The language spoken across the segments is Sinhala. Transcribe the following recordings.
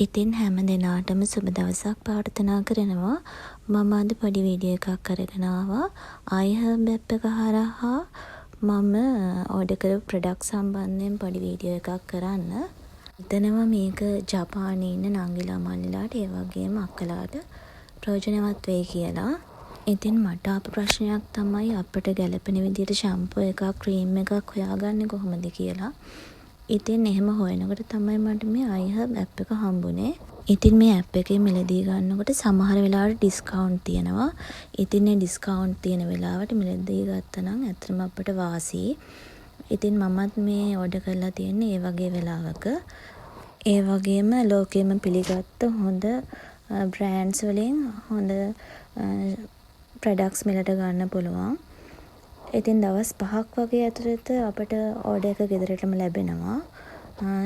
ඉතින් හැම දිනාටම සුබ දවසක් ප්‍රාර්ථනා කරනවා. මම අද පොඩි වීඩියෝ එකක් අරගෙන ආවා. iHerb app එක හරහා මම ඕඩර් කරපු ප්‍රොඩක්ට් සම්බන්ධයෙන් පොඩි වීඩියෝ එකක් කරන්න. හිතනවා මේක ජපානයේ ඉන්න නංගිලා මල්ලිලාට ඒ වගේම අක්කලාට ප්‍රයෝජනවත් වෙයි කියලා. ඉතින් මට ආපු ප්‍රශ්නයක් තමයි අපිට ගැළපෙන විදිහට ෂැම්පූ එකක් ක්‍රීම් එකක් හොයාගන්නේ කොහොමද කියලා. ඉතින් එහෙම හොයනකොට තමයි මට මේ iHerb app එක හම්බුනේ. ඉතින් මේ app එකේ මිලදී ගන්නකොට සමහර වෙලාවට ඩිස්කවුන්ට් තියෙනවා. ඉතින් මේ ඩිස්කවුන්ට් තියෙන වෙලාවට මිලදී ගත්තා නම් ඇත්තටම අපිට වාසියි. ඉතින් මමත් මේ ඕඩර් කරලා තියෙන්නේ ඒ වගේ වෙලාවක. ඒ වගේම ලෝකෙම පිළිගත්ත හොඳ බ්‍රෑන්ඩ්ස් වලින් හොඳ ප්‍රොඩක්ට්ස් මිලට ගන්න පුළුවන්. ඉතින් දවස් 5ක් වගේ ඇතුළත අපිට ඕඩර් එක ගෙදරටම ලැබෙනවා.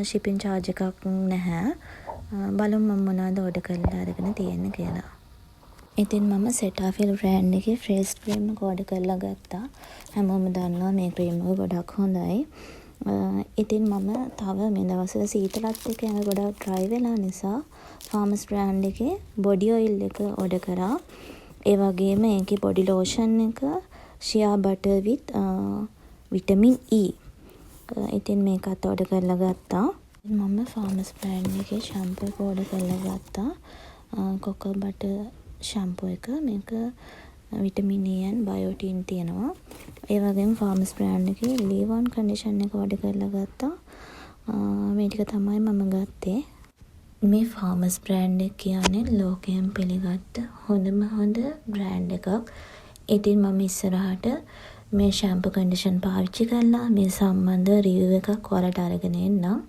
shipping charge එකක් නැහැ. බලමු මම මොනවද ඕඩර් කරලා අරගෙන තියෙන්නේ කියලා. ඉතින් මම Cetaphil brand එකේ face cream එක ඕඩර් කරලා ගත්තා. හැමෝම දන්නවා මේ ක්‍රීම් එක ගොඩක් හොඳයි. ඉතින් මම තව මේ දවස්වල සීතලත් එක්ක යන ගොඩක් dry වෙලා නිසා Farmers brand එකේ body oil එක ඕඩර් කරා. ඒ වගේම ඒකේ body lotion එක shea butter with vitamin E. ඉතින් මේකත් ඕඩර් කරලා ගත්තා. මම Farmers brand එකේ shampoo එක ඕඩර් කරලා ගත්තා. cocoa butter shampoo එක. මේක vitamin E and biotin තියෙනවා. ඒ වගේම Farmers brand එකේ leave-on conditioner එක ඕඩර් කරලා ගත්තා. මේ ටික තමයි මම ගත්තේ. මේ Farmers brand එක කියන්නේ ලෝකයෙන් පිළිගත්ත හොඳම හොඳ brand එකක්. ඉතින් මම ඉස්සරහට මේ shampoo conditioner පාවිච්චි කරලා මේ සම්බන්ධ review එකක් ඔයාලට අරගෙන එන්නම්.